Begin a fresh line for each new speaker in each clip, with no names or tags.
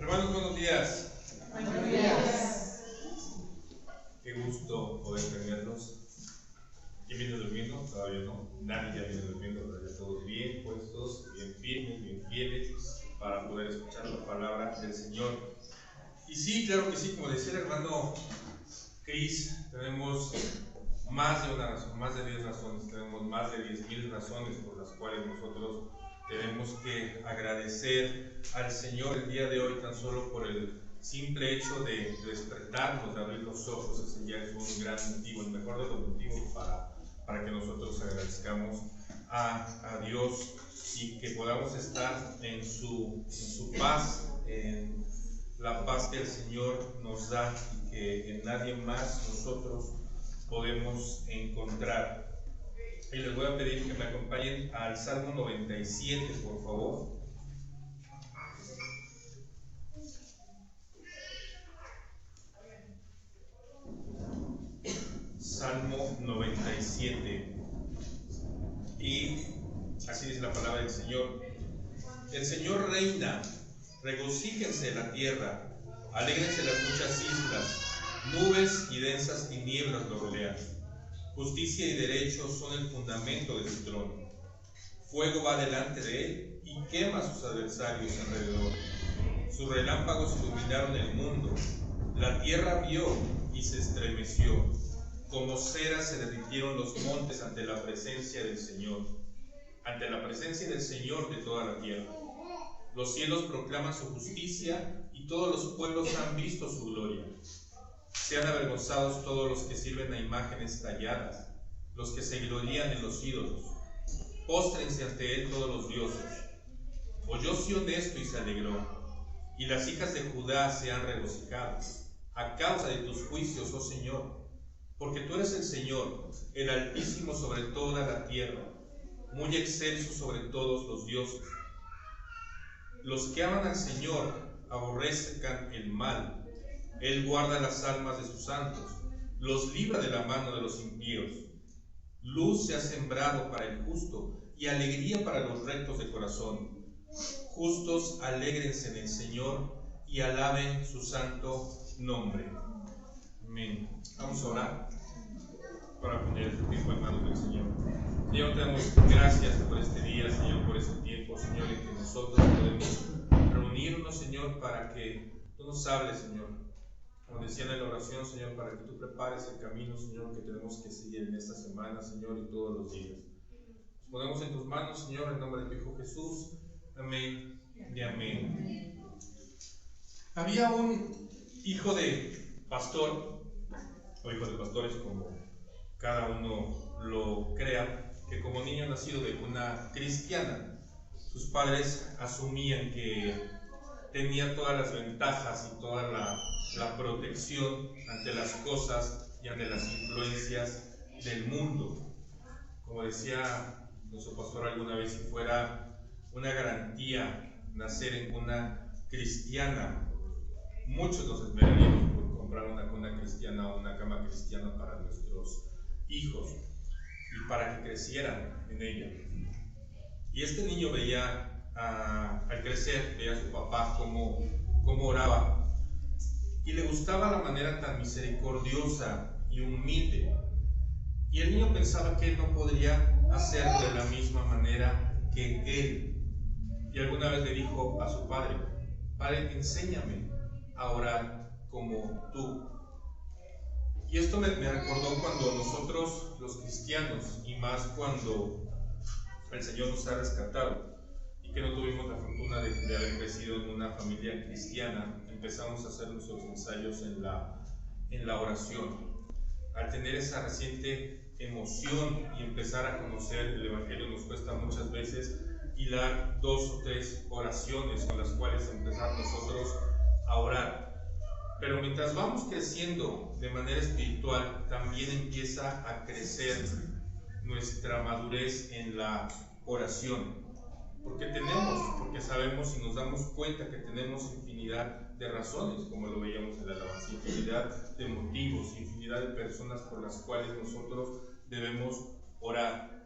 Hermanos, buenos días.
Buenos días.
Qué gusto poder tenerlos. ¿Quién viene durmiendo? Todavía no. Nadie ya viene durmiendo, pero ya todos bien puestos, bien firmes, bien fieles para poder escuchar la palabra del Señor. Y sí, claro que sí, como decía el hermano Chris, tenemos más de una razón, más de 10 razones, tenemos más de 10,000 razones por las cuales nosotros tenemos que agradecer al Señor el día de hoy, tan solo por el simple hecho de despertarnos, de abrir los ojos. Ese ya es un gran motivo, el mejor de los motivos para que nosotros agradezcamos a Dios y que podamos estar en su paz, en la paz que el Señor nos da y que en nadie más nosotros podemos encontrar. Y les voy a pedir que me acompañen al Salmo 97, por favor. Salmo 97. Y así dice la palabra del Señor. El Señor reina, regocíjense la tierra, alégrense las muchas islas, nubes y densas tinieblas lo rodean. Justicia y derecho son el fundamento de su trono. Fuego va delante de él y quema a sus adversarios alrededor. Sus relámpagos iluminaron el mundo. La tierra vio y se estremeció. Como cera se derritieron los montes ante la presencia del Señor, ante la presencia del Señor de toda la tierra. Los cielos proclaman su justicia y todos los pueblos han visto su gloria. Sean avergonzados todos los que sirven a imágenes talladas, los que se glorían en los ídolos. Póstrense ante él todos los dioses. Oyó Sión esto y se alegró, y las hijas de Judá se han regocijado, a causa de tus juicios, oh Señor, porque tú eres el Señor, el Altísimo sobre toda la tierra, muy excelso sobre todos los dioses. Los que aman al Señor aborrezcan el mal. Él guarda las almas de sus santos, los libra de la mano de los impíos. Luz se ha sembrado para el justo y alegría para los rectos de corazón. Justos, alégrense en el Señor y alaben su santo nombre. Amén. Vamos a orar para poner este tiempo en manos del Señor. Señor, te damos gracias por este día, Señor, por este tiempo, Señor, en que nosotros podemos reunirnos, Señor, para que tú nos hables, Señor. Como decía en la oración, Señor, para que tú prepares el camino, Señor, que tenemos que seguir en esta semana, Señor, y todos los días. Nos ponemos en tus manos, Señor, en nombre de tu Hijo Jesús. Amén y amén. Había un hijo de pastor, o hijo de pastores, como cada uno lo crea, que como niño nacido de una cristiana, sus padres asumían que tenía todas las ventajas y toda la protección ante las cosas y ante las influencias del mundo. Como decía nuestro pastor alguna vez, si fuera una garantía nacer en una cristiana, muchos nos esperaríamos por comprar una cuna cristiana o una cama cristiana para nuestros hijos y para que crecieran en ella. Y este niño veía al crecer, veía a su papá cómo oraba, y le gustaba la manera tan misericordiosa y humilde, y el niño pensaba que él no podría hacerlo de la misma manera que él. Y alguna vez le dijo a su padre: Padre, enséñame a orar como tú. Y esto me recordó cuando nosotros los cristianos, y más cuando el Señor nos ha rescatado y que no tuvimos la fortuna de haber crecido en una familia cristiana, empezamos a hacer nuestros ensayos en la oración. Al tener esa reciente emoción y empezar a conocer el Evangelio, nos cuesta muchas veces hilar 2 o 3 oraciones con las cuales empezar nosotros a orar. Pero mientras vamos creciendo de manera espiritual, también empieza a crecer nuestra madurez en la oración, porque sabemos y nos damos cuenta que tenemos infinidad de razones, como lo veíamos en la alabanza, infinidad de motivos, infinidad de personas por las cuales nosotros debemos orar.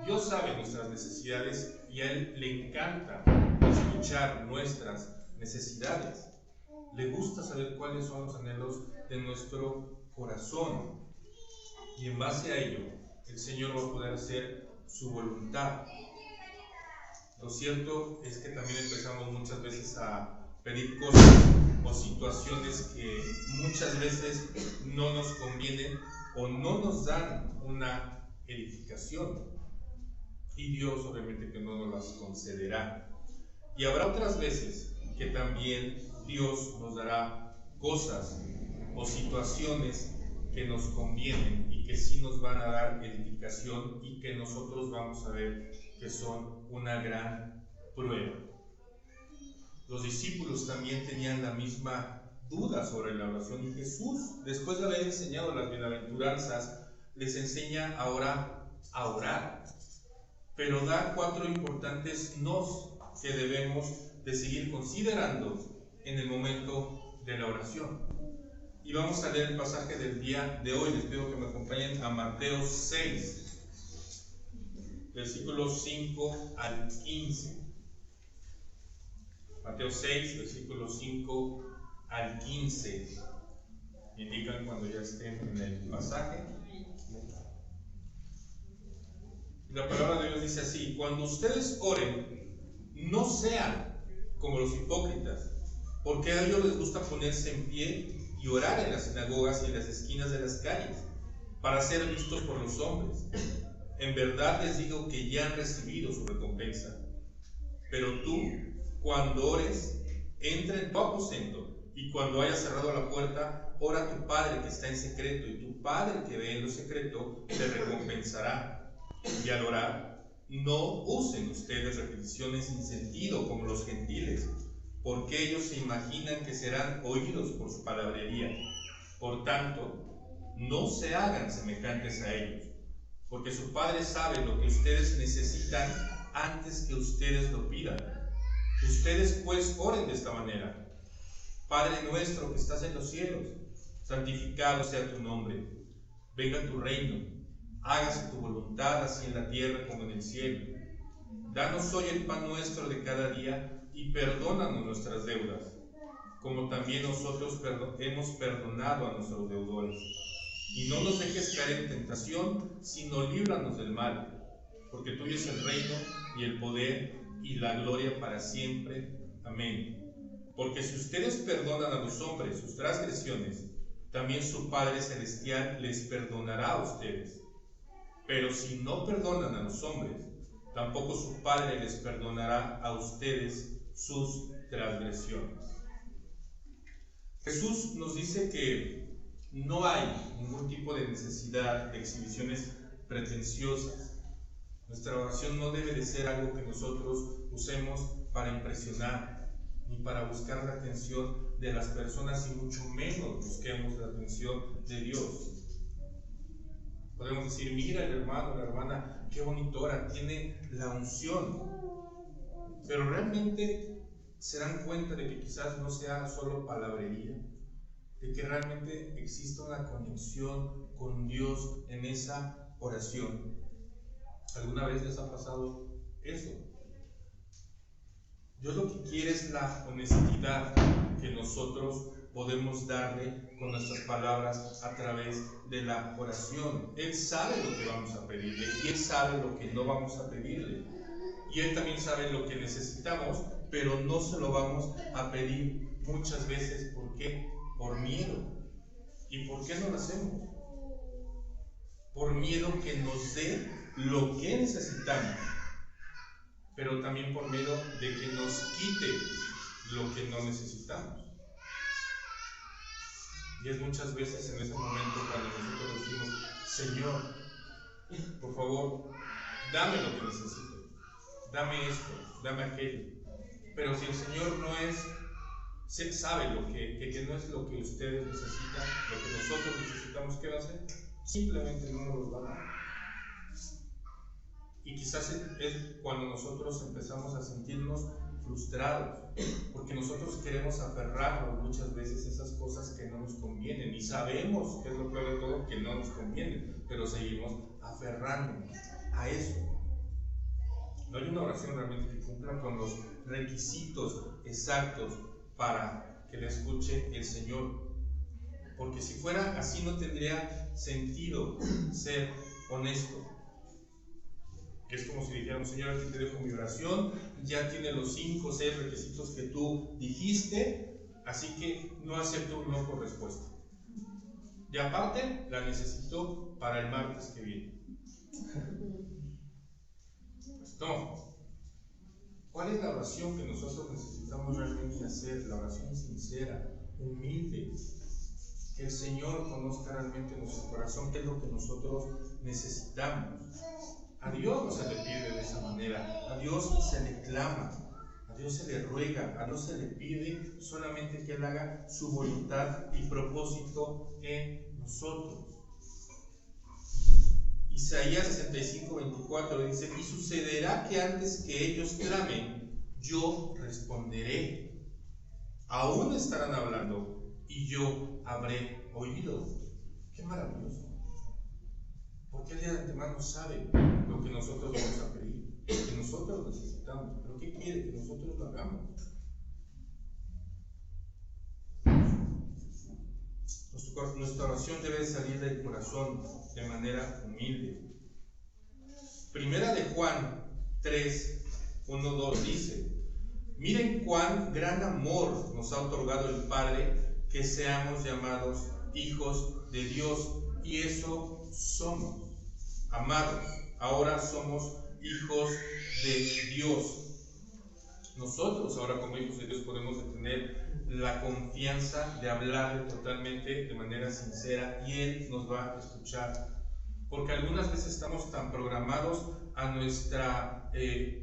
Dios sabe nuestras necesidades y a Él le encanta escuchar nuestras necesidades. le gusta saber cuáles son los anhelos de nuestro corazón. Y en base a ello, el Señor va a poder hacer su voluntad. Lo cierto es que también empezamos muchas veces a pedir cosas o situaciones que muchas veces no nos convienen o no nos dan una edificación. Y Dios obviamente que no nos las concederá. Y habrá otras veces que también Dios nos dará cosas o situaciones que nos convienen y que sí nos van a dar edificación y que nosotros vamos a ver que son una gran prueba. Los discípulos también tenían la misma duda sobre la oración y Jesús, después de haber enseñado las bienaventuranzas, les enseña ahora a orar, pero da 4 importantes nos que debemos de seguir considerando en el momento de la oración. Y vamos a leer el pasaje del día de hoy. Les pido que me acompañen a Mateo 6, versículos 5 al 15. Mateo 6, versículos 5 al 15. Me indican cuando ya estén en el pasaje. La palabra de Dios dice así: cuando ustedes oren, no sean como los hipócritas, porque a ellos les gusta ponerse en pie y orar en las sinagogas y en las esquinas de las calles, para ser vistos por los hombres. En verdad les digo que ya han recibido su recompensa. Pero tú, cuando ores, entra en tu aposento, y cuando hayas cerrado la puerta, ora a tu Padre que está en secreto, y tu Padre que ve en lo secreto te recompensará. Y al orar, no usen ustedes repeticiones sin sentido como los gentiles, porque ellos se imaginan que serán oídos por su palabrería. Por tanto, no se hagan semejantes a ellos, porque su Padre sabe lo que ustedes necesitan antes que ustedes lo pidan. Ustedes pues oren de esta manera: Padre nuestro que estás en los cielos, santificado sea tu nombre. Venga tu reino. Hágase tu voluntad, así en la tierra como en el cielo. Danos hoy el pan nuestro de cada día, y perdónanos nuestras deudas, como también nosotros hemos perdonado a nuestros deudores. Y no nos dejes caer en tentación, sino líbranos del mal, porque tuyo es el reino, y el poder, y la gloria para siempre. Amén. Porque si ustedes perdonan a los hombres sus transgresiones, también su Padre Celestial les perdonará a ustedes. Pero si no perdonan a los hombres, tampoco su Padre les perdonará a ustedes sus transgresiones. Jesús nos dice que no hay ningún tipo de necesidad de exhibiciones pretenciosas. Nuestra oración no debe de ser algo que nosotros usemos para impresionar, ni para buscar la atención de las personas, y mucho menos busquemos la atención de Dios. Podemos decir: mira el hermano, la hermana, qué bonito ora, tiene la unción. Pero realmente se dan cuenta de que quizás no sea solo palabrería, de que realmente existe una conexión con Dios en esa oración. ¿Alguna vez les ha pasado eso? Dios lo que quiere es la honestidad que nosotros podemos darle con nuestras palabras a través de la oración. Él sabe lo que vamos a pedirle y Él sabe lo que no vamos a pedirle. Y Él también sabe lo que necesitamos, pero no se lo vamos a pedir muchas veces. ¿Por qué? Por miedo. ¿Y por qué no lo hacemos? Por miedo que nos dé lo que necesitamos, pero también por miedo de que nos quite lo que no necesitamos. Y es muchas veces en ese momento cuando nosotros decimos: Señor, por favor, dame lo que necesito, dame esto, dame aquello. Pero si el Señor no es, sabe lo que no es lo que ustedes necesitan, lo que nosotros necesitamos, ¿qué va a hacer? Simplemente no nos los va a dar. Y quizás es cuando nosotros empezamos a sentirnos frustrados, porque nosotros queremos aferrarnos muchas veces a esas cosas que no nos convienen, y sabemos que es lo peor de todo, que no nos convienen, pero seguimos aferrándonos a eso. No hay una oración realmente que cumpla con los requisitos exactos para que la escuche el Señor. Porque si fuera así no tendría sentido ser honesto. Es como si dijéramos: Señor, aquí te dejo mi oración, ya tiene los 5 o 6 requisitos que tú dijiste, así que no acepto un no por respuesta. Y aparte, la necesito para el martes que viene. Pues no. ¿Cuál es la oración que nosotros necesitamos realmente hacer? La oración sincera, humilde. Que el Señor conozca realmente nuestro corazón, que es lo que nosotros necesitamos. A Dios no se le pide de esa manera, a Dios se le clama, a Dios se le ruega, a Dios se le pide solamente que Él haga su voluntad y propósito en nosotros. Isaías 65:24 dice: y sucederá que antes que ellos clamen, yo responderé. Aún estarán hablando y yo habré oído. ¡Qué maravilloso! Porque Él de antemano sabe lo que nosotros vamos a pedir, lo que nosotros necesitamos, pero ¿qué quiere? Que nosotros lo hagamos. Nuestra oración debe salir del corazón de manera humilde. Primera de Juan 3, 1, 2 dice: miren cuán gran amor nos ha otorgado el Padre, que seamos llamados hijos de Dios, y eso somos. Amados, ahora somos hijos de Dios. Nosotros ahora como hijos de Dios podemos tener la confianza de hablarle totalmente de manera sincera y Él nos va a escuchar. Porque algunas veces estamos tan programados a nuestra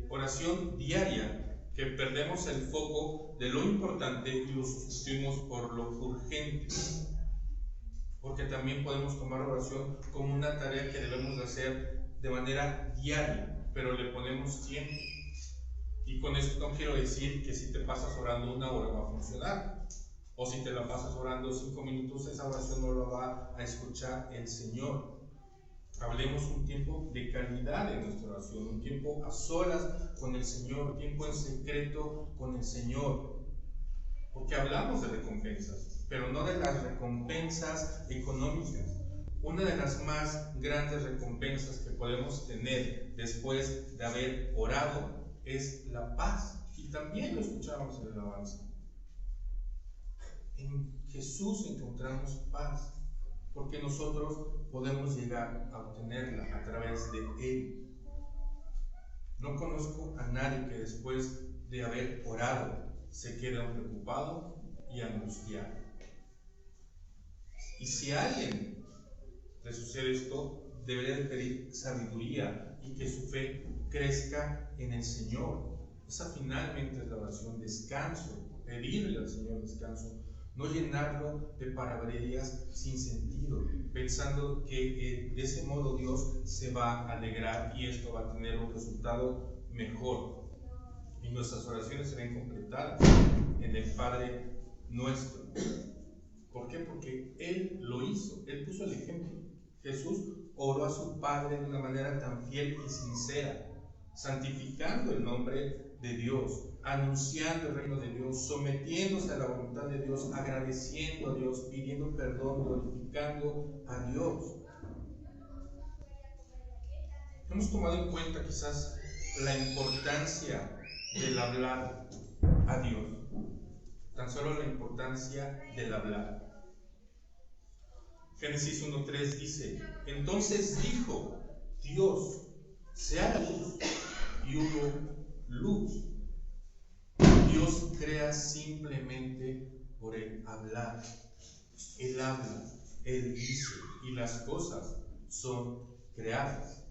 oración diaria que perdemos el foco de lo importante y lo sustituimos por lo urgente. Porque también podemos tomar oración como una tarea que debemos de hacer de manera diaria, pero le ponemos tiempo. Y con esto no quiero decir que si te pasas orando 1 hora va a funcionar, o si te la pasas orando 5 minutos, esa oración no la va a escuchar el Señor. Hablemos un tiempo de calidad en nuestra oración, un tiempo a solas con el Señor, un tiempo en secreto con el Señor. Porque hablamos de recompensas, pero no de las recompensas económicas. Una de las más grandes recompensas que podemos tener después de haber orado es la paz. Y también lo escuchábamos en el alabanza. En Jesús encontramos paz, porque nosotros podemos llegar a obtenerla a través de Él. No conozco a nadie que después de haber orado se quede preocupado y angustiado. Y si a alguien le sucede esto, debería de pedir sabiduría y que su fe crezca en el Señor. Esa finalmente es la oración, descanso, pedirle al Señor descanso, no llenarlo de palabrerías sin sentido, pensando que de ese modo Dios se va a alegrar y esto va a tener un resultado mejor. Y nuestras oraciones serán completadas en el Padre nuestro. ¿Por qué? Porque Él lo hizo, Él puso el ejemplo. Jesús oró a su Padre de una manera tan fiel y sincera, santificando el nombre de Dios, anunciando el reino de Dios, sometiéndose a la voluntad de Dios, agradeciendo a Dios, pidiendo perdón, glorificando a Dios. Hemos tomado en cuenta quizás la importancia del hablar a Dios, tan solo la importancia del hablar. Génesis 1:3 dice: entonces dijo Dios, sea la luz, y hubo luz. Dios crea simplemente por el hablar. Él habla, Él dice, y las cosas son creadas.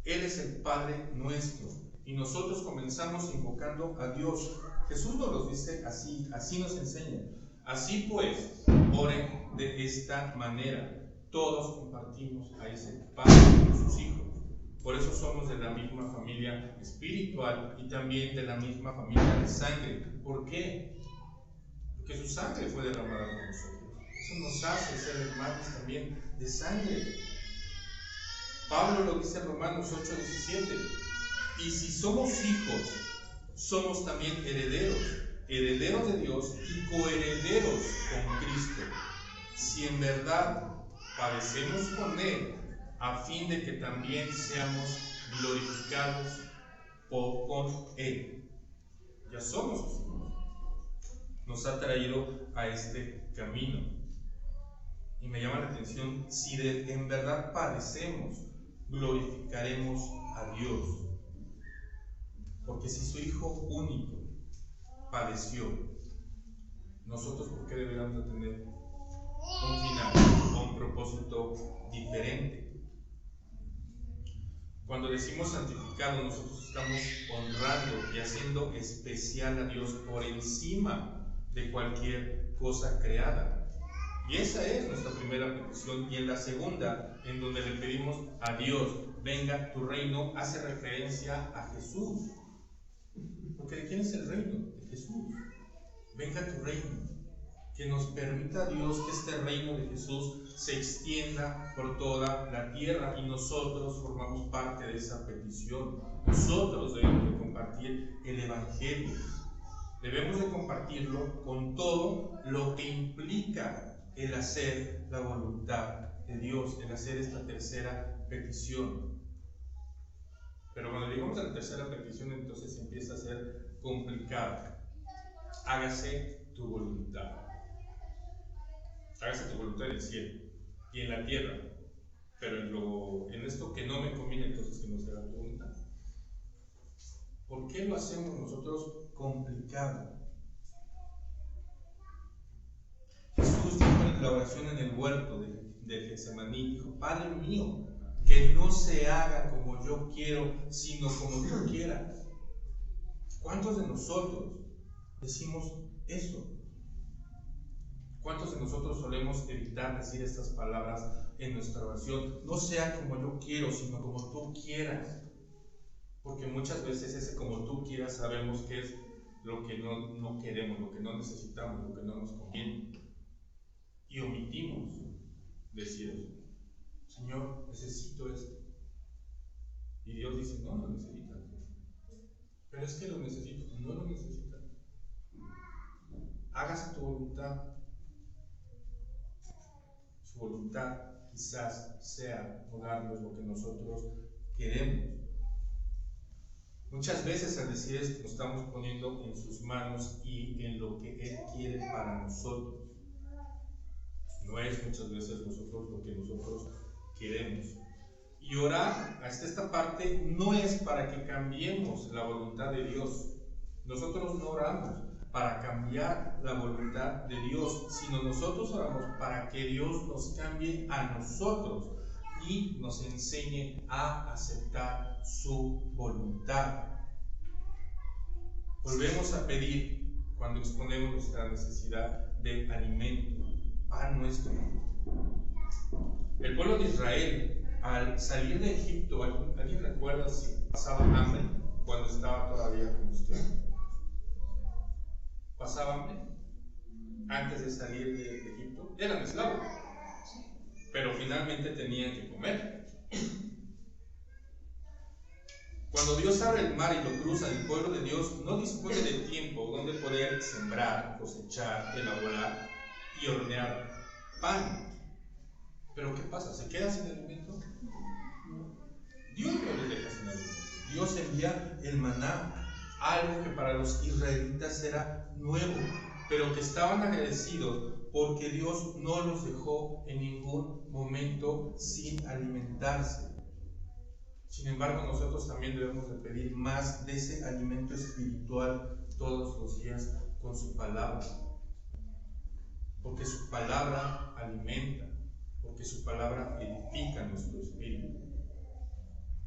Él es el Padre nuestro, y nosotros comenzamos invocando a Dios. Jesús nos lo dice así, así nos enseña. Así pues, oren de esta manera. Todos compartimos a ese Padre con sus hijos. Por eso somos de la misma familia espiritual y también de la misma familia de sangre. ¿Por qué? Porque su sangre fue derramada por nosotros. Eso nos hace ser hermanos también de sangre. Pablo lo dice en Romanos 8:17. Y si somos hijos, somos también herederos, herederos de Dios coherederos con Cristo, si en verdad padecemos con Él, a fin de que también seamos glorificados con Él. Ya somos sus hijos. Nos ha traído a este camino. Y me llama la atención, si en verdad padecemos, glorificaremos a Dios. Porque si su Hijo único padeció, nosotros, ¿por qué deberíamos de tener un final o un propósito diferente? Cuando decimos santificado, nosotros estamos honrando y haciendo especial a Dios por encima de cualquier cosa creada. Y esa es nuestra primera petición. Y en la segunda, en donde le pedimos a Dios, venga tu reino, hace referencia a Jesús. Porque ¿de quién es el reino? De Jesús. Venga tu reino. Que nos permita Dios que este reino de Jesús se extienda por toda la tierra, y nosotros formamos parte de esa petición. Nosotros debemos de compartir el Evangelio. Debemos de compartirlo con todo lo que implica el hacer la voluntad de Dios, el hacer esta tercera petición. Pero cuando llegamos a la tercera petición, entonces empieza a ser complicado. Hágase tu voluntad. Hágase tu voluntad en el cielo y en la tierra. Pero en esto que no me conviene, entonces que no se haga tu voluntad. ¿Por qué lo hacemos nosotros complicado? Jesús dijo en la oración en el huerto de Getsemaní, dijo: Padre mío, que no se haga como yo quiero, sino como tú quieras. ¿Cuántos de nosotros decimos eso? ¿Cuántos de nosotros solemos evitar decir estas palabras en nuestra oración? No sea como yo quiero, sino como tú quieras. Porque muchas veces ese como tú quieras sabemos que es lo que no queremos, lo que no necesitamos, lo que no nos conviene. Y omitimos decir eso. Señor, necesito esto. Y Dios dice: no lo necesitas. Pero es que lo necesito. No lo necesitas. Hágase tu voluntad. Su voluntad quizás sea no darnos lo que nosotros queremos. Muchas veces al decir esto nos estamos poniendo en sus manos y en lo que Él quiere para nosotros. No es muchas veces nosotros lo que nosotros queremos. Y orar, hasta esta parte, no es para que cambiemos la voluntad de Dios. Nosotros no oramos para cambiar la voluntad de Dios, sino nosotros oramos para que Dios nos cambie a nosotros y nos enseñe a aceptar su voluntad. Volvemos a pedir cuando exponemos nuestra necesidad de alimento, pan nuestro. El pueblo de Israel, al salir de Egipto, ¿alguien recuerda si pasaba hambre cuando estaba todavía como esclavo? ¿Pasaba hambre antes de salir de Egipto? Eran esclavos, pero finalmente tenían que comer. Cuando Dios abre el mar y lo cruza, el pueblo de Dios no dispone de tiempo donde poder sembrar, cosechar, elaborar y hornear pan. Pero ¿qué pasa? ¿Se queda sin alimento? Dios no les deja sin alimento. Dios envía el maná, algo que para los israelitas era nuevo, pero que estaban agradecidos porque Dios no los dejó en ningún momento sin alimentarse. Sin embargo, nosotros también debemos de pedir más de ese alimento espiritual todos los días con su palabra. Porque su palabra alimenta, porque su palabra edifica nuestro espíritu.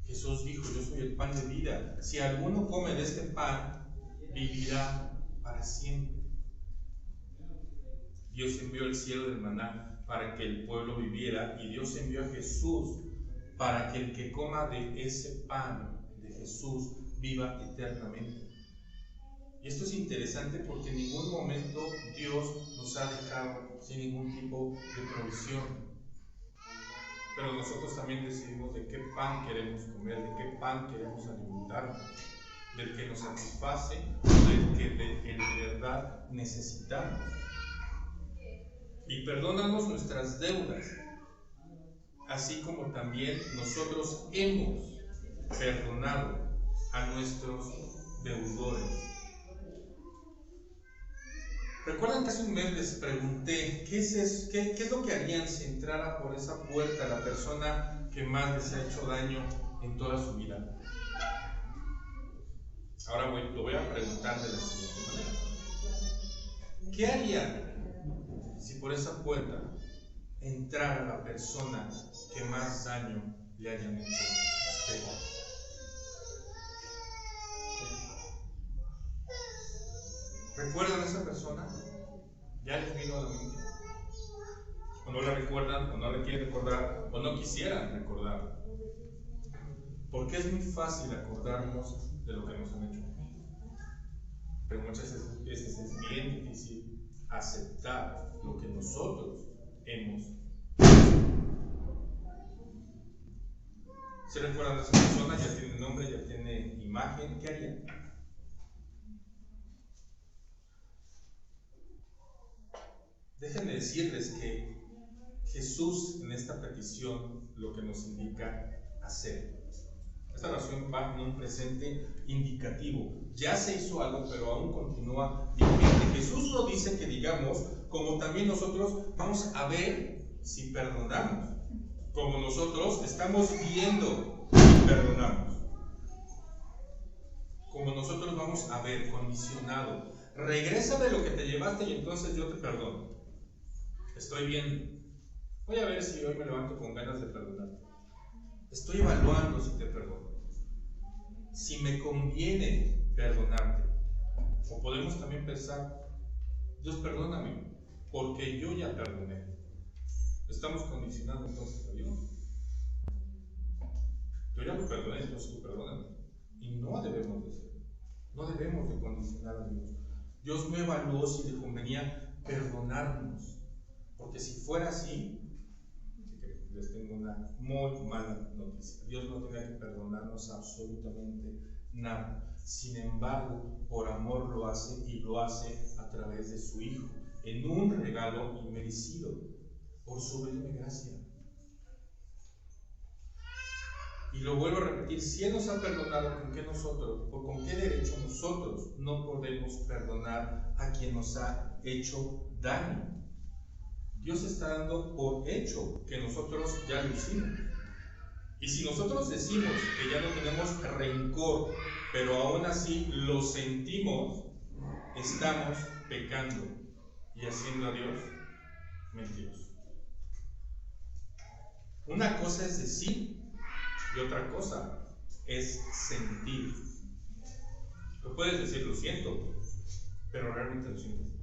Jesús dijo: yo soy el pan de vida. Si alguno come de este pan, vivirá para siempre. Dios envió el cielo del maná para que el pueblo viviera, y Dios envió a Jesús para que el que coma de ese pan de Jesús viva eternamente. Y esto es interesante porque en ningún momento Dios nos ha dejado sin ningún tipo de provisión. Pero nosotros también decidimos de qué pan queremos comer, de qué pan queremos alimentarnos. del que nos satisface, del que de verdad necesitamos. Y perdónanos nuestras deudas, así como también nosotros hemos perdonado a nuestros deudores. Recuerdan que hace un mes les pregunté ¿qué es lo que harían si entrara por esa puerta la persona que más les ha hecho daño en toda su vida? Ahora lo voy a preguntar de la siguiente manera. ¿Qué harían si por esa puerta entrara la persona que más daño le hayan hecho a ustedes? ¿Recuerdan a esa persona? ¿Ya les vino a la mente? ¿O no la recuerdan? ¿O no la quieren recordar? ¿O no quisieran recordar? Porque es muy fácil acordarnos de lo que nos han hecho. Pero muchas veces es bien difícil aceptar lo que nosotros hemos hecho. ¿Se recuerdan a esa persona? Ya tiene nombre, ya tiene imagen. ¿Qué harían? Déjenme decirles que Jesús en esta petición lo que nos indica hacer. Esta oración va en un presente indicativo. Ya se hizo algo, pero aún continúa vigente. Jesús lo dice que digamos, como también nosotros vamos a ver si perdonamos. Como nosotros estamos viendo si perdonamos. Como nosotros vamos a ver, condicionado. Regresa de lo que te llevaste y entonces yo te perdono. Estoy viendo. Voy a ver si hoy me levanto con ganas de perdonar. Estoy evaluando si te perdono. Si me conviene perdonarte. O podemos también pensar, Dios perdóname, porque yo ya perdoné. Estamos condicionando entonces a Dios. Yo ya lo perdoné, entonces tú perdóname. Y no debemos de ser. No debemos de condicionar a Dios. Dios no evaluó si le convenía perdonarnos. Porque si fuera así, les tengo una muy mala noticia. Dios no tenía que perdonarnos absolutamente nada. Sin embargo, por amor lo hace y lo hace a través de su Hijo, en un regalo inmerecido, por sublime gracia. Y lo vuelvo a repetir, si Él nos ha perdonado, ¿con qué nosotros, o con qué derecho nosotros no podemos perdonar a quien nos ha hecho daño? Dios está dando por hecho que nosotros ya lo hicimos. Y si nosotros decimos que ya no tenemos rencor, pero aún así lo sentimos, estamos pecando y haciendo a Dios mentiroso. Una cosa es decir y otra cosa es sentir. Tú puedes decir lo siento, pero realmente lo sientes.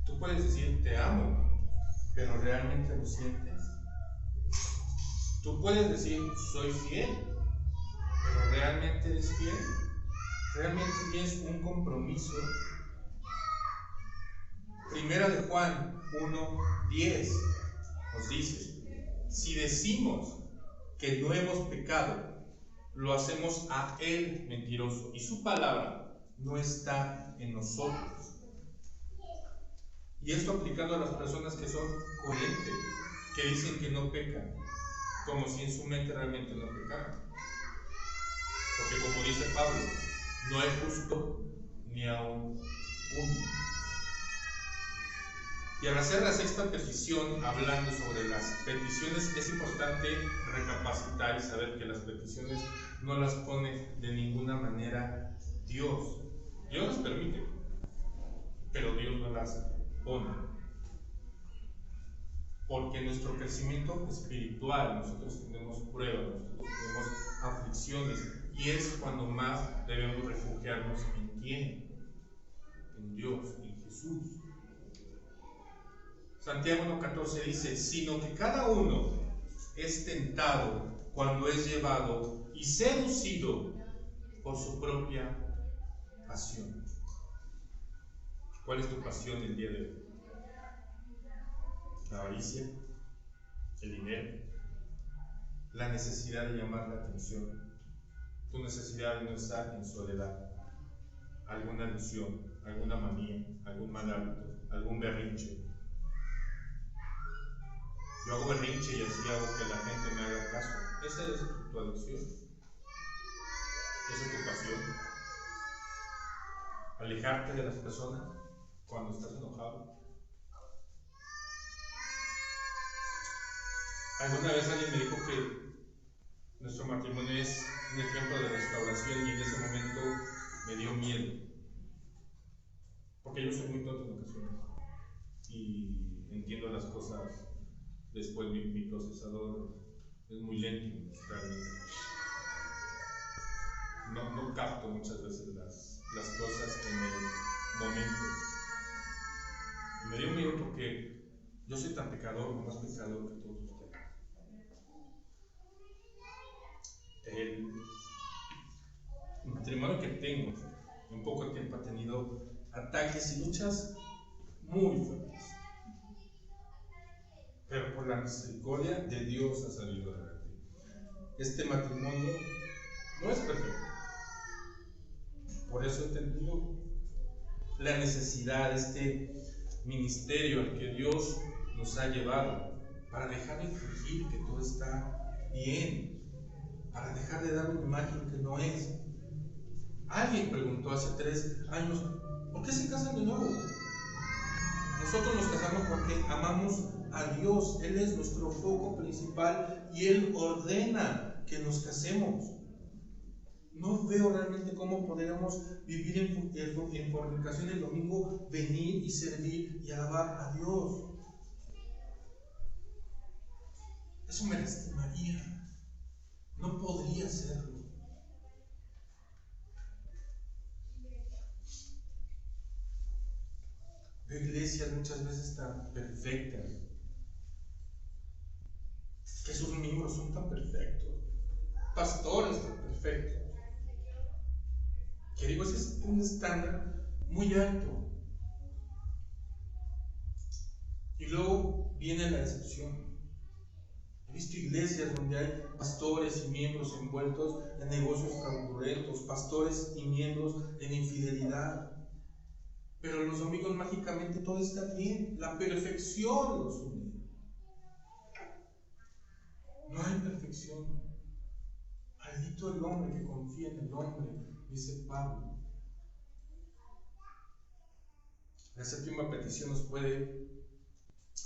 Tú puedes decir te amo, pero realmente lo sientes. Tú puedes decir soy fiel, pero realmente eres fiel. Realmente tienes un compromiso. Primera de Juan 1:10 nos dice: si decimos que no hemos pecado, lo hacemos a Él mentiroso y su palabra no está en nosotros. Y esto aplicando a las personas que son coherentes, que dicen que no pecan, como si en su mente realmente no pecaran. Porque como dice Pablo, no es justo ni aún uno. Y al hacer la sexta petición, hablando sobre las peticiones, es importante recapacitar y saber que las peticiones no las pone de ninguna manera Dios. Dios las permite, pero Dios no las pone. Porque nuestro crecimiento espiritual, nosotros tenemos pruebas, nosotros tenemos aflicciones, y es cuando más debemos refugiarnos en ¿quién? En Dios, en Jesús. Santiago 1:14 dice: sino que cada uno es tentado cuando es llevado y seducido por su propia pasión. ¿Cuál es tu pasión el día de hoy? ¿La avaricia? ¿El dinero? ¿La necesidad de llamar la atención? tu necesidad de no estar en soledad, alguna adicción, alguna manía, algún mal hábito, algún berrinche. Yo hago berrinche y así hago que la gente me haga caso. Esa es tu adicción, esa es tu pasión. Alejarte de las personas cuando estás enojado. Alguna vez alguien me dijo que nuestro matrimonio es un ejemplo de restauración y en ese momento me dio miedo. Porque yo soy muy tonto en ocasiones y entiendo las cosas después, mi procesador es muy lento realmente. No capto muchas veces las cosas en el momento. Y me dio miedo porque yo soy tan pecador, o más pecador que todos ustedes. El matrimonio que tengo en poco tiempo ha tenido ataques y luchas muy fuertes, pero por la misericordia de Dios ha salido adelante. Este matrimonio no es perfecto, por eso he tenido la necesidad de este ministerio al que Dios nos ha llevado, para dejar de fingir que todo está bien, para dejar de dar una imagen que no es. Alguien preguntó hace 3 años, ¿por qué se casan de nuevo? Nosotros nos casamos porque amamos a Dios. Él es nuestro foco principal y Él ordena que nos casemos. No veo realmente cómo podríamos vivir en fornicación el domingo, venir y servir y alabar a Dios. Eso me lastimaría. No podría hacerlo. Veo iglesias muchas veces tan perfectas, que sus miembros son tan perfectos, pastores tan perfectos, que digo, ese es un estándar muy alto. Y luego viene la decepción. He visto iglesias donde hay pastores y miembros envueltos en negocios fraudulentos, pastores y miembros en infidelidad. Pero los domingos mágicamente todo está bien, la perfección los une. No hay perfección. Maldito el hombre que confía en el hombre, dice Pablo. La séptima petición nos puede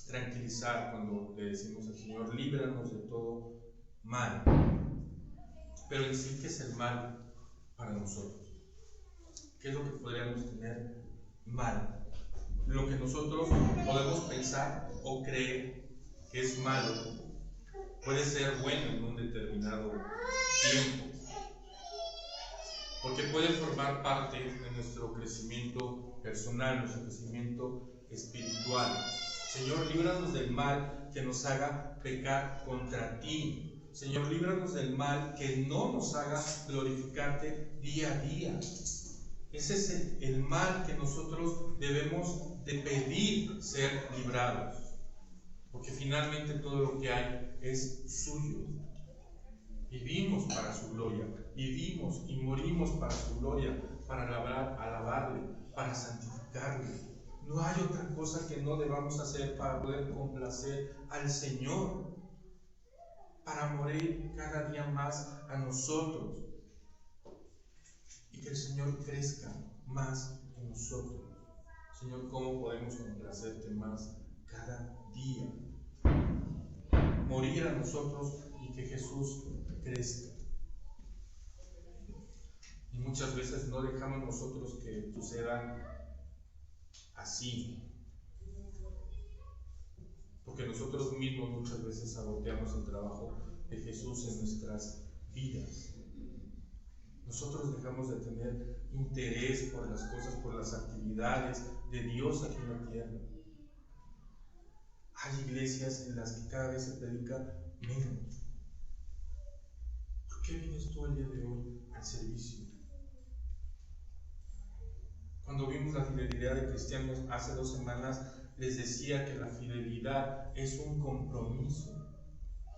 tranquilizar cuando le decimos al Señor, líbranos de todo mal. Pero en sí, ¿qué es el mal para nosotros? ¿Qué es lo que podríamos tener mal? Lo que nosotros podemos pensar o creer que es malo puede ser bueno en un determinado tiempo, porque puede formar parte de nuestro crecimiento personal, nuestro crecimiento espiritual. Señor, líbranos del mal que nos haga pecar contra ti. Señor, líbranos del mal que no nos haga glorificarte día a día. Ese es el mal que nosotros debemos de pedir ser librados, porque finalmente todo lo que hay es suyo. Vivimos para su gloria, vivimos y morimos para su gloria, para alabarle, para santificarle. No hay otra cosa que no debamos hacer para poder complacer al Señor, para morir cada día más a nosotros y que el Señor crezca más en nosotros. Señor, ¿cómo podemos complacerte más cada día? Morir a nosotros y que Jesús crezca. Y muchas veces no dejamos nosotros que suceda así, porque nosotros mismos muchas veces saboteamos el trabajo de Jesús en nuestras vidas. Nosotros dejamos de tener interés por las cosas, por las actividades de Dios aquí en la tierra. Hay iglesias en las que cada vez se predica menos. ¿Por qué vienes tú el día de hoy al servicio? Cuando vimos la fidelidad de cristianos hace 2 semanas, les decía que la fidelidad es un compromiso.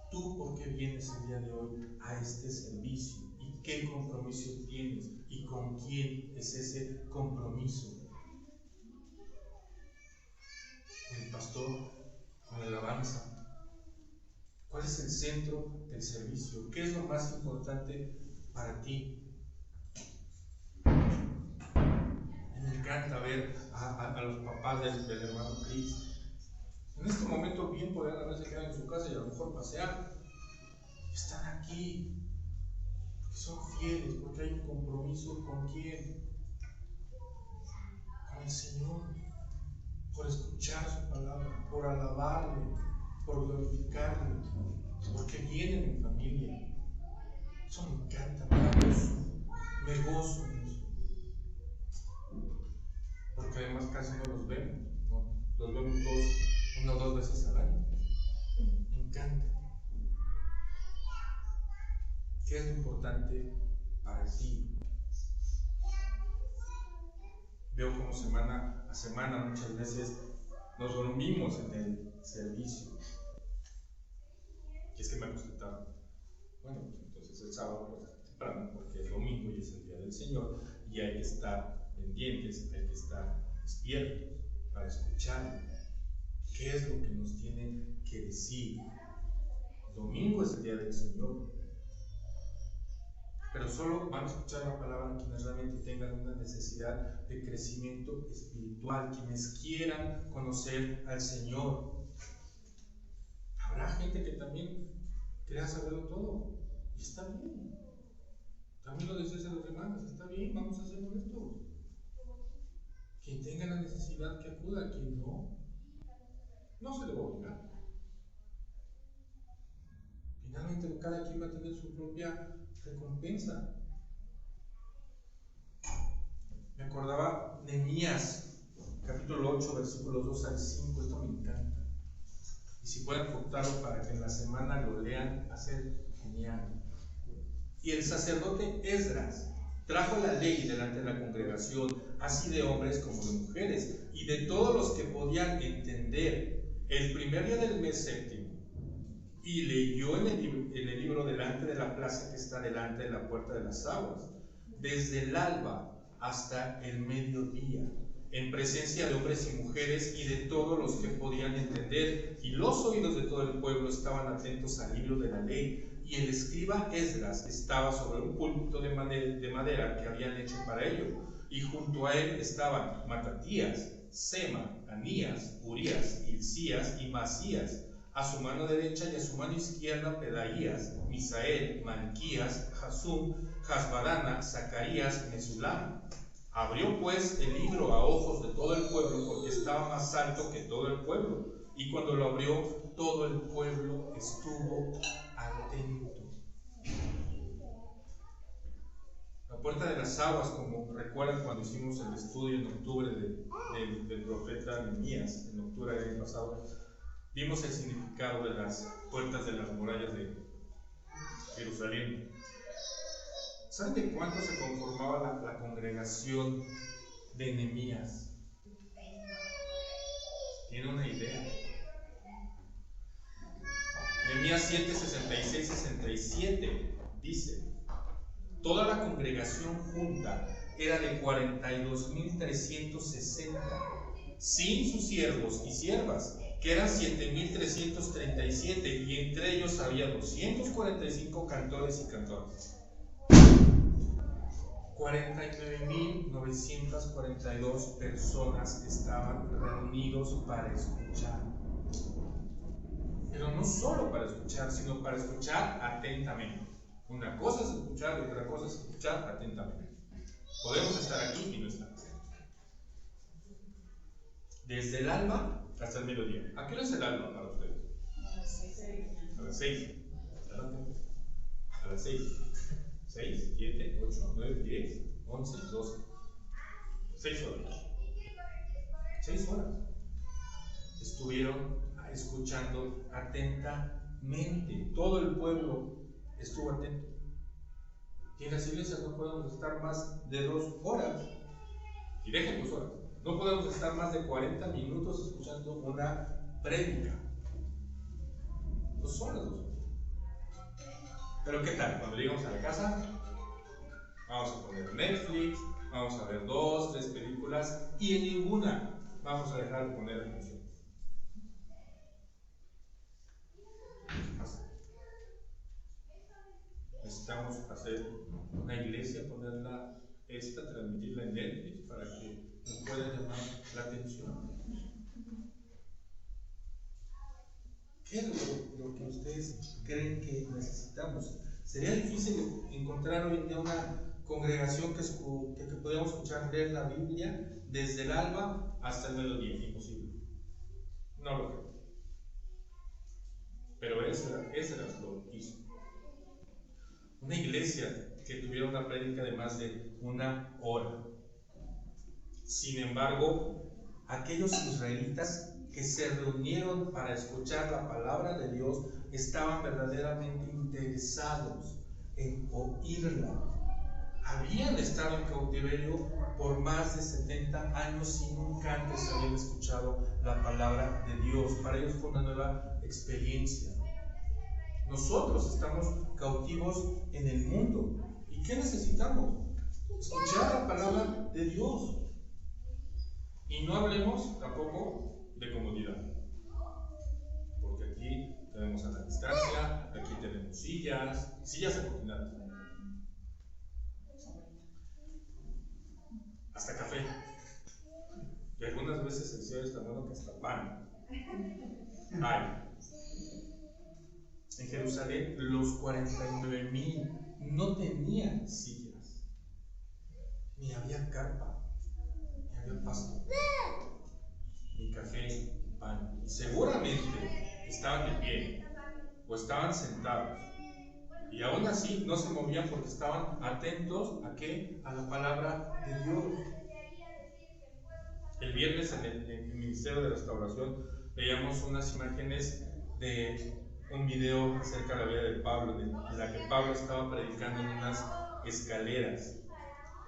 ¿Tú por qué vienes el día de hoy a este servicio? ¿Y
qué compromiso tienes y con quién es ese compromiso. ¿Con el pastor? ¿Con la alabanza? ¿Cuál es el centro del servicio? ¿Qué es lo más importante para ti? Me encanta ver a los papás del hermano Chris. En este momento bien podrían haberse quedado en su casa y a lo mejor pasear. Están aquí porque son fieles, porque hay un compromiso con quién, con el Señor, por escuchar su palabra, por alabarle, por glorificarle, porque vienen en familia. Eso me encanta, me gozo en eso. Porque además casi no los vemos, ¿no? Los vemos una o dos veces al año. Me encanta. ¿Qué es lo importante para ti? Veo como semana a semana muchas veces nos dormimos en el servicio. Y es que me acosté tarde. Bueno, pues entonces el sábado pues temprano, porque es domingo y es el día del Señor, y hay que estar pendientes, hay que estar despiertos para escucharlo. ¿Qué es lo que nos tiene que decir? El domingo es el día del Señor. Pero solo van a escuchar la palabra quienes realmente tengan una necesidad de crecimiento espiritual, quienes quieran conocer al Señor. Habrá gente que también crea saberlo todo, y está bien. También lo decías a los hermanos, está bien, vamos a ser honestos. Quien tenga la necesidad que acuda, quien no se le va a obligar. Finalmente cada quien va a tener su propia recompensa. Me acordaba de Nehemías, capítulo 8, versículos 2 al 5, esto me encanta. Y si pueden apuntarlo para que en la semana lo lean, va a ser genial. Y el sacerdote Esdras trajo la ley delante de la congregación, así de hombres como de mujeres, y de todos los que podían entender, el primer día del mes séptimo. Y leyó en el libro delante de la plaza que está delante de la puerta de las aguas, desde el alba hasta el mediodía, en presencia de hombres y mujeres y de todos los que podían entender, y los oídos de todo el pueblo estaban atentos al libro de la ley. Y el escriba Esdras estaba sobre un púlpito de madera que habían hecho para ello, y junto a él estaban Matatías, Sema, Anías, Urías, Hilcías y Masías, a su mano derecha, y a su mano izquierda Pedaías, Misael, Malquías, Jasum, Hasbadana, Zacarías, Mesulam. Abrió pues el libro a ojos de todo el pueblo, porque estaba más alto que todo el pueblo, y cuando lo abrió, todo el pueblo estuvo atento. La puerta de las aguas, como recuerdan cuando hicimos el estudio en octubre del profeta Nehemías, en octubre del año pasado, vimos el significado de las puertas de las murallas de Jerusalén. ¿Saben de cuánto se conformaba la congregación de Nehemías? ¿Tienen una idea? Nehemías 7, 66, 67 dice: toda la congregación junta era de 42,360, sin sus siervos y siervas, que eran 7,337, y entre ellos había 245 cantores y cantoras. 49,942 personas estaban reunidos para escuchar. Pero no solo para escuchar, sino para escuchar atentamente. Una cosa es escuchar y otra cosa es escuchar atentamente. Podemos estar aquí y no estar. Desde el alba hasta el mediodía. ¿A qué hora es el alba para ustedes?
A las 6 de la mañana.
A las 6. A las 6. 6, 7, 8, 9, 10, 11, 12. 6 horas. 6 horas. Estuvieron escuchando atentamente. Todo el pueblo estuvo atento. Y en las iglesias no podemos estar más de 2 horas. Y dejen 2 horas. No podemos estar más de 40 minutos escuchando una prédica. 2 horas. Pero ¿qué tal? Cuando llegamos a la casa, Vamos a poner Netflix, vamos a ver 2, 3 películas y en ninguna vamos a dejar de poner atención. ¿Qué pasa? Necesitamos hacer una iglesia, ponerla, transmitirla en Netflix para que nos pueda llamar la atención. ¿Qué es lo que ustedes creen que necesitamos? Sería difícil encontrar hoy en día una congregación que podamos escuchar leer la Biblia desde el alba hasta el mediodía. Imposible. No lo creo. Pero Esdras lo hizo. Una iglesia que tuviera una prédica de más de 1 hora. Sin embargo, aquellos israelitas que se reunieron para escuchar la palabra de Dios estaban verdaderamente interesados en oírla. Habían estado en cautiverio por más de 70 años y nunca antes habían escuchado la palabra de Dios. Para ellos fue una nueva experiencia. Nosotros estamos cautivos en el mundo. ¿Y qué necesitamos? Escuchar la palabra de Dios. Y no hablemos tampoco de comodidad, porque aquí tenemos a la distancia, aquí tenemos sillas acortinadas, hasta café, y algunas veces el cielo está bueno que hasta pan hay. En Jerusalén los 49,000 no tenían sillas, ni había carpa, ni había pasto, ni café, ni pan. Y seguramente estaban de pie o estaban sentados. Y aún así no se movían porque estaban atentos ¿a qué? A la palabra de Dios. El viernes en el Ministerio de Restauración veíamos unas imágenes de un video acerca de la vida de Pablo, en la que Pablo estaba predicando en unas escaleras.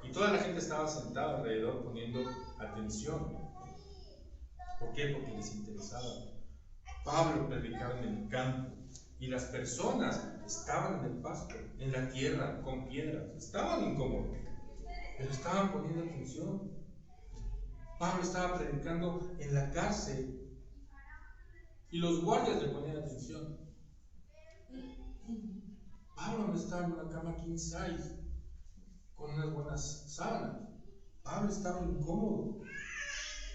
Y toda la gente estaba sentada alrededor poniendo atención. ¿Por qué? Porque les interesaba. Pablo predicaba en el campo y las personas estaban en el pasto, en la tierra, con piedras. Estaban incómodos, pero estaban poniendo atención. Pablo estaba predicando en la cárcel y los guardias le ponían atención. Pablo no estaba en una cama king size con unas buenas sábanas. Pablo estaba incómodo.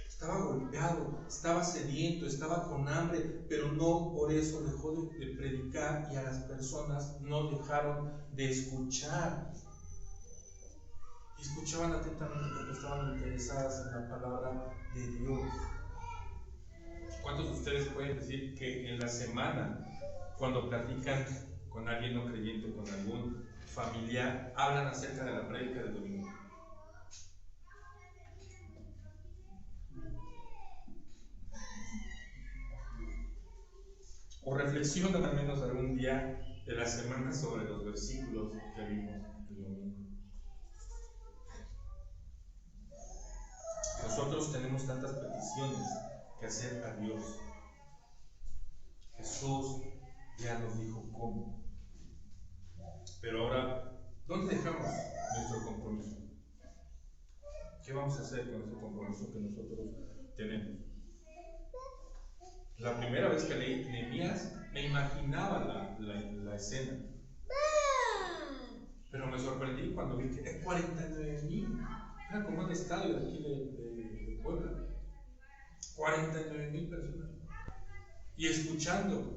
Estaba golpeado, estaba sediento, estaba con hambre, pero no por eso dejó de predicar y a las personas no dejaron de escuchar. Escuchaban atentamente porque estaban interesadas en la palabra de Dios. ¿Cuántos de ustedes pueden decir que en la semana, cuando platican con alguien no creyente, con algún familiar, hablan acerca de la prédica del domingo? O reflexionan al menos algún día de la semana sobre los versículos que vimos el domingo. Nosotros tenemos tantas peticiones que hacer a Dios. Jesús ya nos dijo cómo. Pero ahora, ¿dónde dejamos nuestro compromiso? ¿Qué vamos a hacer con ese compromiso que nosotros tenemos? La primera vez que leí Nehemías me imaginaba la escena, pero me sorprendí cuando vi que es 49,000. Era como un estadio de aquí de Puebla. 49,000 personas. Y escuchando.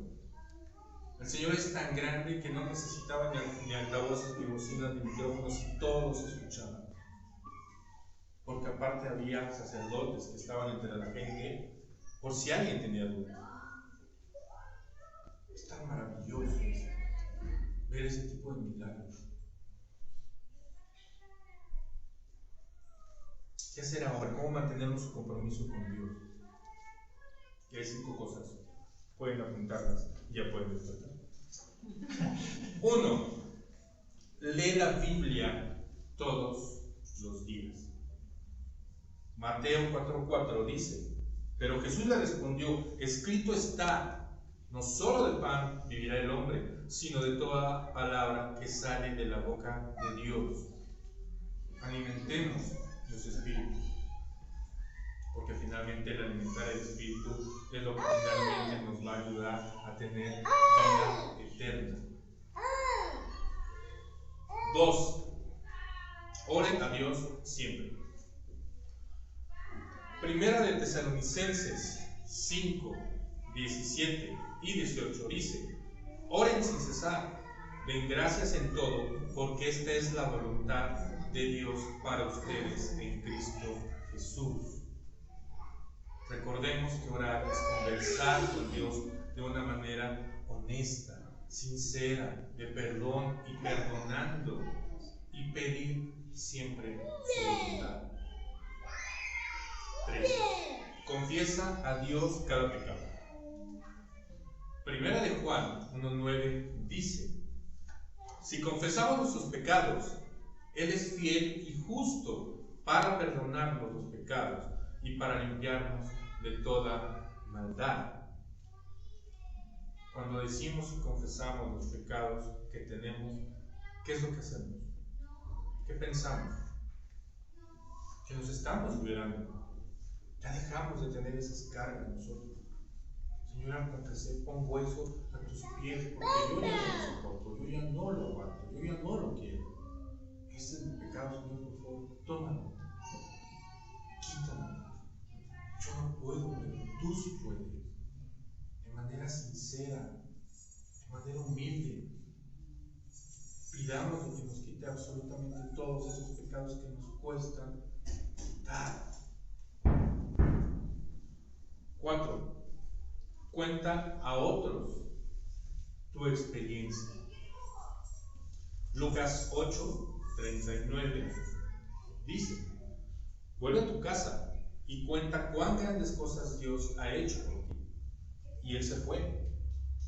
El Señor es tan grande que no necesitaba ni altavoces, ni bocinas, ni micrófonos, y todos escuchaban. Porque aparte había sacerdotes que estaban entre la gente, por si alguien tenía dudas. Es tan maravilloso ver ese tipo de milagros. ¿Qué hacer ahora? ¿Cómo mantener nuestro compromiso con Dios? Y hay 5 cosas. Pueden apuntarlas y ya pueden despertar. 1. Lee la Biblia todos los días. Mateo 4:4 dice: pero Jesús le respondió: escrito está, no solo de pan vivirá el hombre, sino de toda palabra que sale de la boca de Dios. alimentemos los espíritus, porque finalmente el alimentar el espíritu es lo que finalmente nos va a ayudar a tener vida eterna. 2. Oren a Dios siempre. Primera de Tesalonicenses 5, 17 y 18 dice: oren sin cesar, den gracias en todo, porque esta es la voluntad de Dios para ustedes en Cristo Jesús. Recordemos que orar es conversar con Dios de una manera honesta, sincera, de perdón y perdonando, y pedir siempre su voluntad. 3. Confiesa a Dios cada pecado. Primera de Juan 1:9 dice: si confesamos nuestros pecados, Él es fiel y justo para perdonarnos los pecados y para limpiarnos de toda maldad. Cuando decimos y confesamos los pecados que tenemos, ¿qué es lo que hacemos? ¿Qué pensamos? Que nos estamos liberando. Ya dejamos de tener esas cargas nosotros. Señora, confesé, pongo eso a tus pies, porque yo ya no lo soporto, yo ya no lo aguanto, yo ya no lo quiero. Ese es mi pecado, Señor, por favor, tómalo, quítalo. Yo no puedo, pero tú sí puedes. De manera sincera, de manera humilde, pidamos que nos quite absolutamente todos esos pecados que nos cuestan quitar. 4. Cuenta a otros tu experiencia. Lucas 8:39 dice: vuelve a tu casa y cuenta cuán grandes cosas Dios ha hecho por ti. Y él se fue,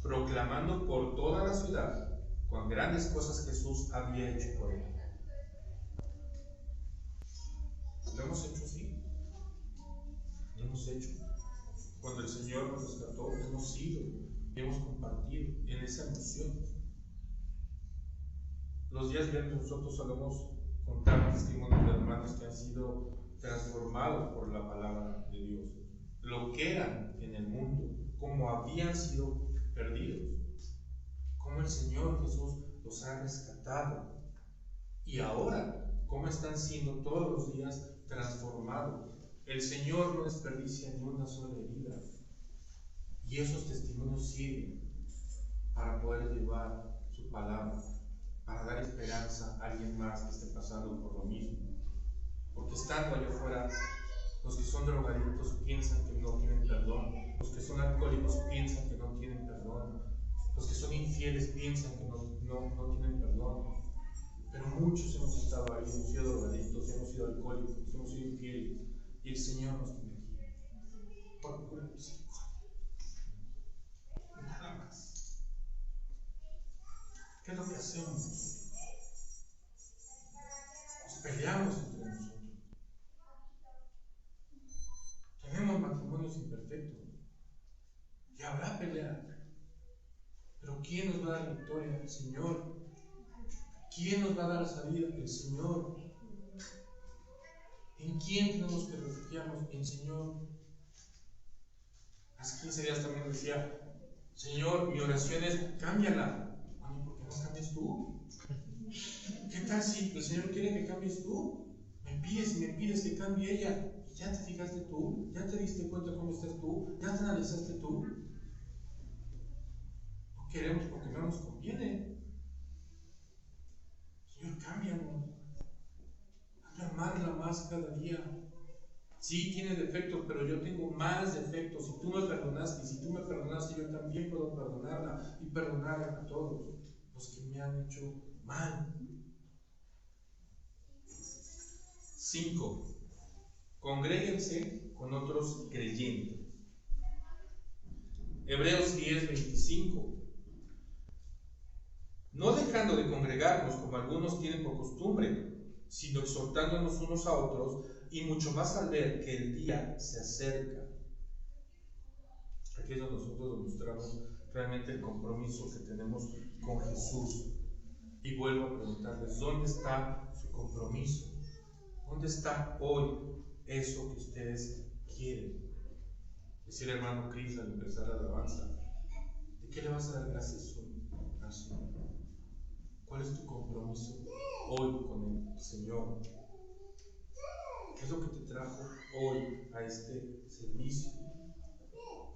proclamando por toda la ciudad cuán grandes cosas Jesús había hecho por él. ¿Lo hemos hecho así? Lo hemos hecho. Cuando el Señor nos rescató, hemos ido y hemos compartido en esa emoción. Los días viernes nosotros solemos contar testimonios de hermanos que han sido transformados por la palabra de Dios. Lo que eran en el mundo, como habían sido perdidos, como el Señor Jesús los ha rescatado, y ahora cómo están siendo todos los días transformados. El Señor no desperdicia ni una sola herida, y esos testimonios sirven para poder llevar su palabra, para dar esperanza a alguien más que esté pasando por lo mismo. Porque estando allá afuera, los que son drogadictos piensan que no tienen perdón, los que son alcohólicos piensan que no tienen perdón, los que son infieles piensan que no tienen perdón. Pero muchos hemos estado ahí, hemos sido drogadictos, hemos sido alcohólicos, hemos sido infieles, y el Señor nos tiene aquí por pura misericordia. Nada más. ¿Qué es lo que hacemos nosotros? Nos peleamos entre nosotros. Tenemos matrimonios imperfectos y habrá pelea, pero ¿quién nos va a dar la victoria? El Señor. ¿Quién nos va a dar la salida? El Señor. ¿En quién tenemos que refugiarnos? En el Señor. Hace 15 días también decía: Señor, mi oración es cámbiala. Bueno, ¿por qué no cambias tú? ¿Qué tal si el Señor quiere que cambies tú? Me pides que cambie ella. ¿Ya te fijaste tú? ¿Ya te diste cuenta cómo estás tú? ¿Ya te analizaste tú? No queremos porque no nos conviene. Señor, cámbianos. Hazme amarla más cada día. Sí, tiene defectos, pero yo tengo más defectos. Si tú me perdonaste, y si tú me perdonaste, yo también puedo perdonarla y perdonar a todos los que me han hecho mal. 5. Congréguense con otros creyentes. Hebreos 10:25. No dejando de congregarnos como algunos tienen por costumbre, sino exhortándonos unos a otros, y mucho más al ver que el día se acerca. Aquí es donde nosotros demostramos realmente el compromiso que tenemos con Jesús. Y vuelvo a preguntarles, ¿dónde está su compromiso? ¿Dónde está hoy eso que ustedes quieren? Decía el hermano Cris al empezar la alabanza, ¿de qué le vas a dar gracias al Señor? ¿Cuál es tu compromiso hoy con el Señor? ¿Qué es lo que te trajo hoy a este servicio?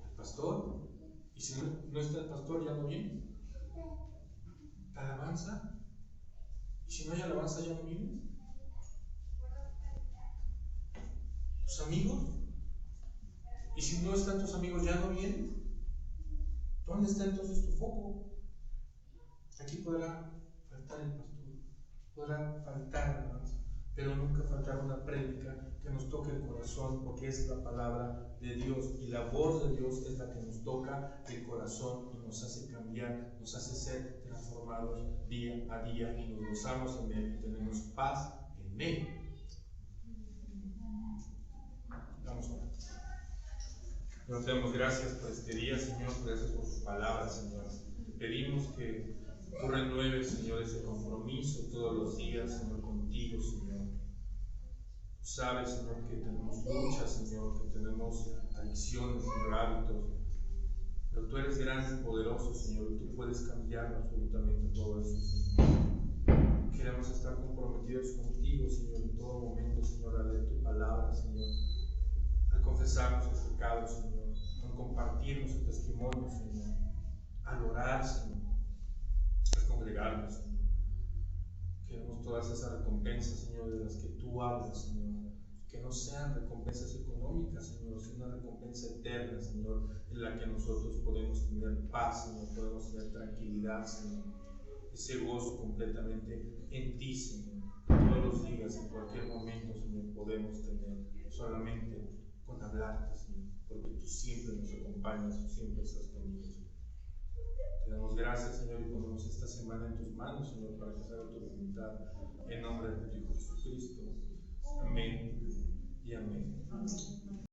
¿El pastor? Y si no está el pastor, ya no viene. ¿La alabanza? Y si no hay alabanza, ya no vienes. ¿Tus amigos? Y si no están tus amigos, ya no vienen. ¿Dónde está entonces tu foco? Aquí podrá faltar el pastor, podrá faltar la alabanza, pero nunca faltará una prédica que nos toque el corazón, porque es la palabra de Dios y la voz de Dios es la que nos toca el corazón y nos hace cambiar, nos hace ser transformados día a día y nos gozamos en Él y tenemos paz en Él. Vamos a orar. Nos damos gracias por este día, Señor, gracias por tu palabra, Señor. Te pedimos que tú renueves, Señor, ese compromiso todos los días, Señor, contigo, Señor. Tú sabes, Señor, que tenemos luchas, Señor, que tenemos adicciones, Señor, hábitos. Pero tú eres grande y poderoso, Señor, y tú puedes cambiar absolutamente todo eso, Señor. Queremos estar comprometidos contigo, Señor, en todo momento, Señor, al leer tu palabra, Señor, al confesar nuestros pecados, Señor, al compartir nuestro testimonio, Señor, al orar, Señor, al congregarnos, Señor. Queremos todas esas recompensas, Señor, de las que tú hablas, Señor, que no sean recompensas económicas, Señor, sino una recompensa eterna, Señor, en la que nosotros podemos tener paz, Señor, podemos tener tranquilidad, Señor, ese gozo completamente en ti, Señor. Todos los días, en cualquier momento, Señor, podemos tener solamente con hablarte, Señor, porque tú siempre nos acompañas, tú siempre estás conmigo, Señor. Te damos gracias, Señor, y ponemos esta semana en tus manos, Señor, para que se haga tu voluntad, en nombre de tu Hijo Jesucristo.